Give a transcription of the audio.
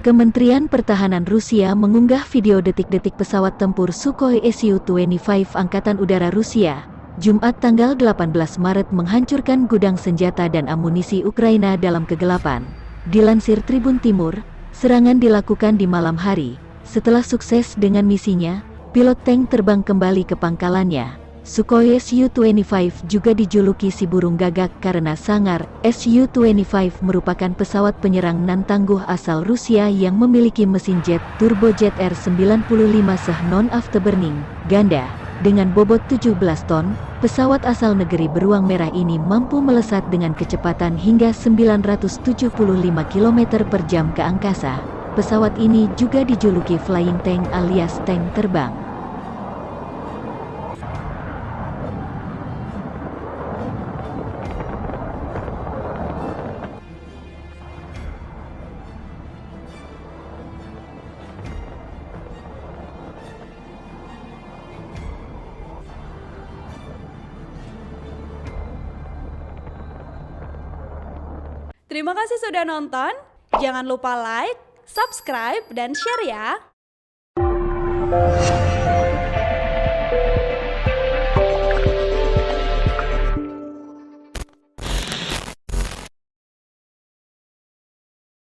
Kementerian Pertahanan Rusia mengunggah video detik-detik pesawat tempur Sukhoi Su-25 Angkatan Udara Rusia, Jumat tanggal 18 Maret menghancurkan gudang senjata dan amunisi Ukraina dalam kegelapan. Dilansir Tribun Timur, serangan dilakukan di malam hari. Setelah sukses dengan misinya, pilot tank terbang kembali ke pangkalannya. Sukhoi Su-25 juga dijuluki si burung gagak karena sangar. Su-25 merupakan pesawat penyerang nan tangguh asal Rusia yang memiliki mesin jet turbojet R-95 non-afterburning ganda. Dengan bobot 17 ton, pesawat asal negeri beruang merah ini mampu melesat dengan kecepatan hingga 975 km per jam ke angkasa. Pesawat ini juga dijuluki flying tank alias tank terbang. Terima kasih sudah nonton. Jangan lupa like, subscribe, dan share ya.